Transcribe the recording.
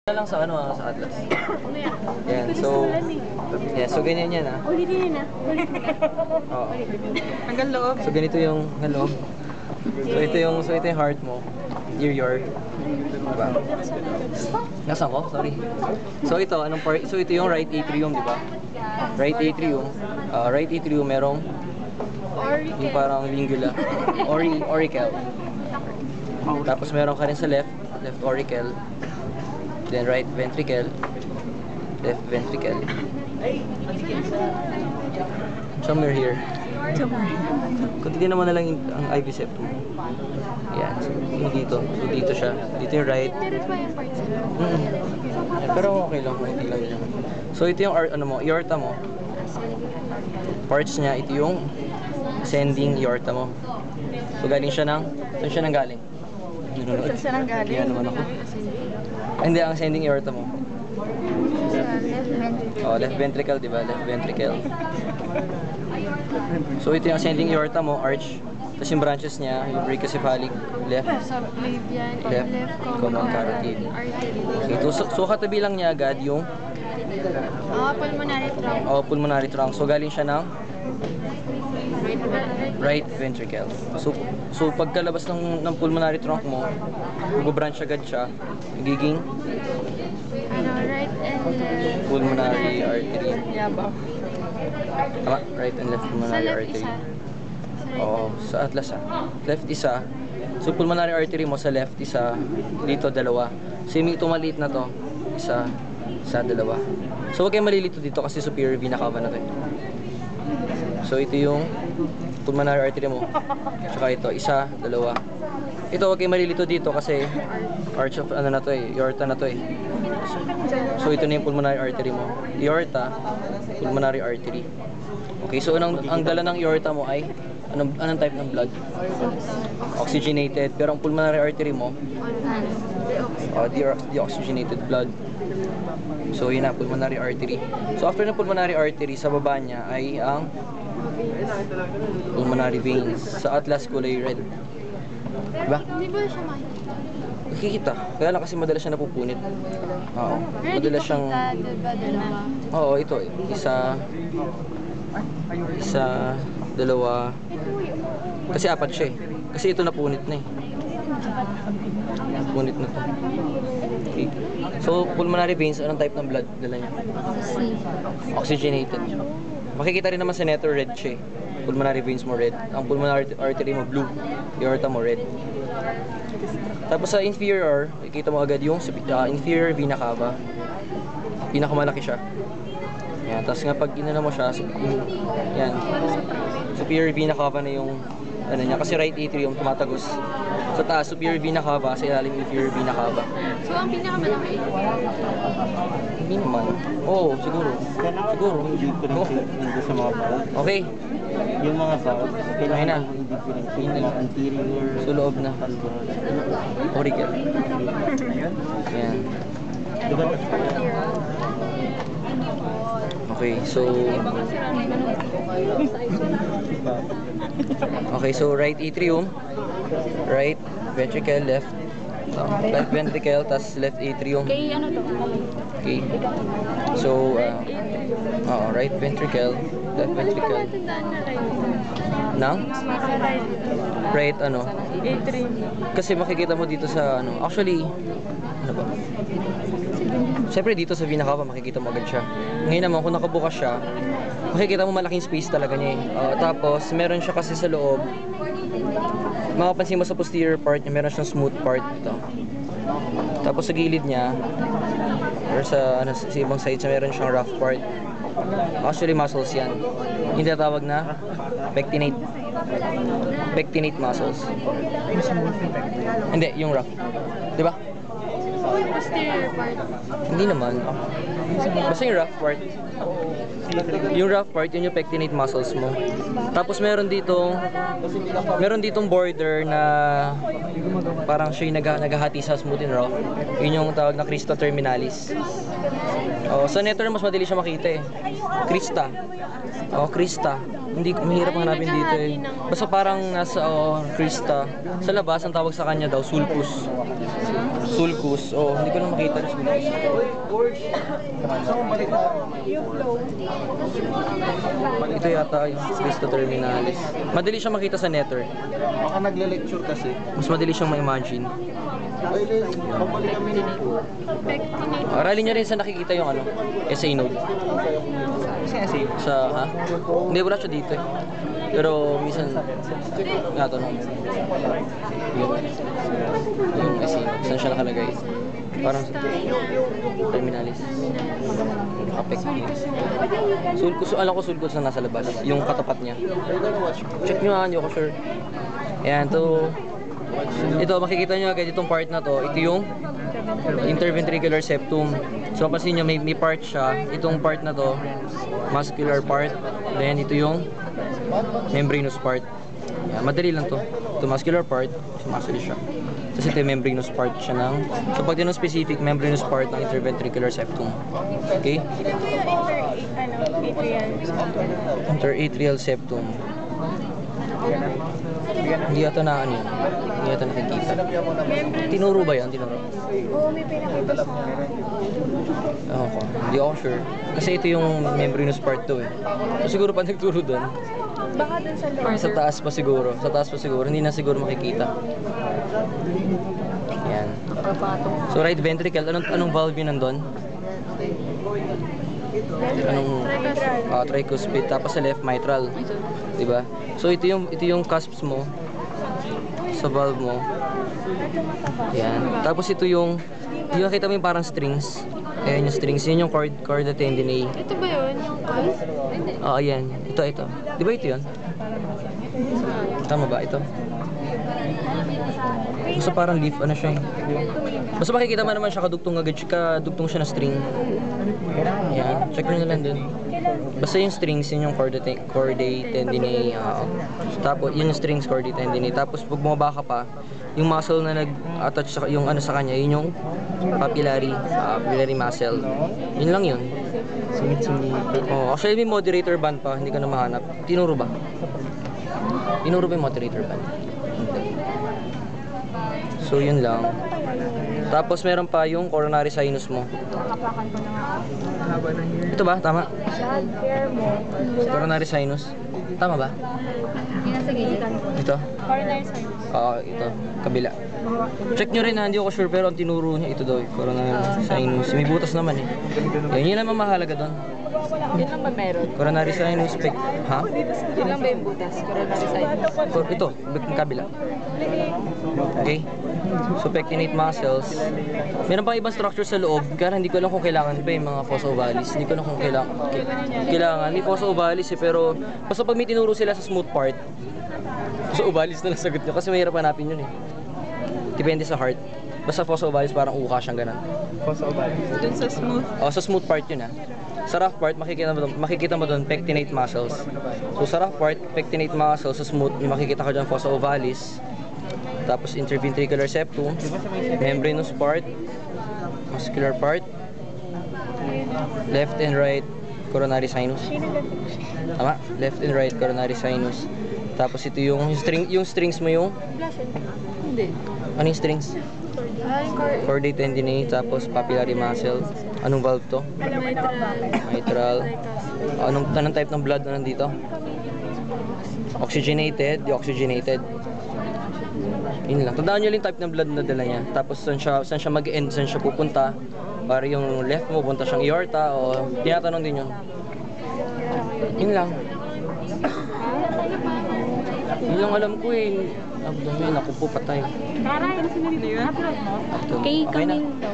Lang sa sa Atlas. Yan, so ganyan yan Ulitin na. Oo. Hanggang loob. So ganito yung loob. So ito yung heart mo. Interior. Diba? Nasaan ko? Sorry. So ito, anong part? So ito yung right atrium, di ba? Right atrium. Right atrium merong yung parang lingula. Auricle. Tapos meron ka rin sa left auricle. Then right ventricle, left ventricle. Somewhere here. Kunti naman na lang ang IV septum. Yan. So dito siya. Dito yung right. Meron pa yung parts na. Pero okay lang yan. So ito yung aorta mo. Parts niya, ito yung ascending aorta mo. So galing siya saan siya nang galing? Saan siya nang galing? Yan naman ako. Hindi, ang ascending aorta mo. Left ventricle, di ba? Left ventricle. So ito yung ascending aorta mo, arch. Tapos yung branches niya, yung brachiocephalic, left, Subclavian and left common carotid. Okay, so katabi lang niya agad yung pulmonary trunk. Pulmonary trunk. So galing siya ng right ventricle. So pagkalabas ng pulmonary trunk mo, mag-branch agad siya, magiging Right and left pulmonary artery. Yabang. Tama? Right and left pulmonary artery. Sa Atlas left isa. So pulmonary artery mo sa left isa, dito dalawa. So yung maliit na to, isa, dalawa. So huwag kayong malilito dito kasi superior vena cava na to. So ito yung pulmonary artery mo. Tsaka ito, isa, dalawa. Ito huwag kayong malilito dito kasi arch of na to aorta na to So ito na yung pulmonary artery mo. Aorta, pulmonary artery. Okay, so ang dala ng aorta mo ay anong type ng blood? Oxygenated. Pero ang pulmonary artery mo, deoxygenated blood. So yun na, pulmonary artery. So after ng pulmonary artery, sa baba niya ay ang pulmonary veins. Sa Atlas, kulay red. Diba? Hindi ba siya makikita? Nakikita. Kaya lang kasi madalas siya napupunit. Oo. Madalas siyang... Diba, dalawa? Oo, ito isa, dalawa. Kasi apat siya eh. Kasi ito napunit na eh. Napunit na to. Okay. So, pulmonary veins, anong type ng blood dala niya? Oxygenated. Makikita rin naman sa neto red siya eh. Pulmonary veins mo red. Ang pulmonary artery mo blue. Aorta mo red. Tapos sa inferior, makikita mo agad yung inferior vena cava. Pinakamalaki siya. Yan. Tapos nga pag inano mo siya, yan. Superior vena cava na yung niya. Kasi right atrium tumatagos. Sa taas, superior vena cava. Sa ilalim, inferior vena cava. So, ang pinakamalaki? Hindi naman. Oo, siguro. Siguro. Hindi sa mga valve. Okay. Yung mga valve, kailangan na. i-differentiate mga anterior, So, loob na. Auricle. Yan. diba? Okay, so right atrium, right ventricle, left ventricle, tas left atrium. Kay ano to? Okay. So right ventricle, left ventricle. Nang? Right Atrium. Kasi makikita mo dito sa actually ba? Siyempre dito sa vena cava makikita mo agad siya. Ngayon naman kung nakabukas siya, makikita mo malaking space talaga niya tapos meron siya kasi sa loob. Makapansin mo sa posterior part niya, meron siyang smooth part dito. Tapos sa gilid niya, or sa ibang sides niya, meron siyang rough part. Actually muscles yan. Yung tinatawag na pectinate. Pectinate muscles. Hindi, yung rough. Di ba? Yung posterior part. Hindi naman. Basta yung rough part. Yung rough part, yun yung pectinate muscles mo. Tapos meron ditong border na parang siya yung naghahati sa smooth and rough. Yun yung tawag na crista terminalis. Sa netter mas madali siya makita eh. Crista. Crista. Hindi, mahirap hanapin dito eh. Basta parang nasa Krista. Sa labas, ang tawag sa kanya daw, sulcus. Sulcus. Oh, hindi ko na makita rin sulcus. Ito yata yung Krista Terminalis. Madali siyang makita sa netter. Baka nagle-lecture kasi. Mas madali siyang ma-imagine. Pabalik kami nito. Aralin niya rin sa nakikita yung ano, essay note. Sa, ha? Hindi, wala siya dito eh. Pero minsan, nga to no. Yung essay note, saan siya nakalagay? Parang terminalis. Apek. Sulcus, alam ko sulcus na nasa labas. Yung katapat niya. Check nyo nga, hindi ako sure. Ayan, to. Ito, makikita nyo agad itong part na to. Ito yung interventricular septum. So, pansin nyo, may part siya. Itong part na to, muscular part. Then, ito yung membranous part. Yan, madali lang to. Ito muscular part, muscle siya. Tapos ito yung membranous part siya ng... So, pag dinong specific, membranous part ng interventricular septum. Okay? Ito yung Interatrial septum. Hindi yata na ano yun. Hindi yata nakikita. Tinuro ba yan? Tinuro? Oo, may pinakita sa Ako, hindi ako sure. Kasi ito yung membranous part to eh. So siguro pa nagturo doon. Baka dun sa loob. Sa taas pa siguro. Sa taas pa siguro. Hindi na siguro makikita. Yan. So right ventricle, anong valve yun nandun? Anong tricuspid, tapos sa left mitral. 'Di ba? So ito yung cusps mo sa valve mo. Yan. Tapos ito yung nakita mo yung parang strings. Ayan yung strings, yun yung chorda tendinae. Ito ba yun? Yung cusp? Oo, ayan. Ito. Di ba ito yun? Tama ba? Ito? Basta parang leaf, ano siya eh. Basta makikita mo naman siya kadugtong siya na string. Ayan, check nyo na lang dun. Basta yung strings, yun yung chordae tendinae. Tapos, yun yung strings, chordae tendinae. Tapos, pag bumaba ka pa, yung muscle na nag-attach yung ano sa kanya, yun yung papillary muscle. Yun lang yun. Oh, actually may moderator band pa, hindi ko na mahanap. Tinuro ba? Tinuro ba yung moderator band? So yun lang. Tapos meron pa yung coronary sinus mo. Ito ba? Tama? Coronary sinus. Tama ba? Ito? Coronary sinus. Oo, ito. Kabila. Check nyo rin ha, hindi ako sure pero ang tinuro niya ito daw, coronary sinus. May butas naman eh. Yun naman mahalaga doon. Yun lang ba meron? Coronary sinus, ha? Yun lang ba yung butas? Coronary sinus. Ito, kabila. Okay? So, pectinate muscles. Meron pang ibang structure sa loob, kaya hindi ko alam kung kailangan ba yung mga fossa ovalis. Hindi ko alam kung kailangan. May fossa ovalis eh, pero basta pag may tinuro sila sa smooth part, fossa ovalis na nasagot nyo kasi mahirap hanapin yun eh. Depende sa heart. Basta fossa ovalis parang uka siyang ganun. Fossa ovalis. Dun sa smooth. Oh, sa smooth part yun ah. Sa rough part, makikita mo doon pectinate muscles. So sa rough part, pectinate muscles, sa smooth, yung makikita ka dyan fossa ovalis. Tapos interventricular septum, membranous part, muscular part, left and right coronary sinus. Tama? Left and right coronary sinus. Tapos ito yung strings mo yung Hindi. ano yung strings? Chordae tendinae, tapos papillary muscle. Anong valve to? Mitral. Anong type ng blood na nandito? Oxygenated, deoxygenated. Yun lang. Tandaan nyo yung type ng blood na dala niya. Tapos saan siya mag-end, saan siya pupunta. Para yung left mo, punta siyang aorta o tinatanong din yun. Yun lang. Yun lang alam ko eh. Abdomen, ako po patay. Okay, Okay na. coming daw.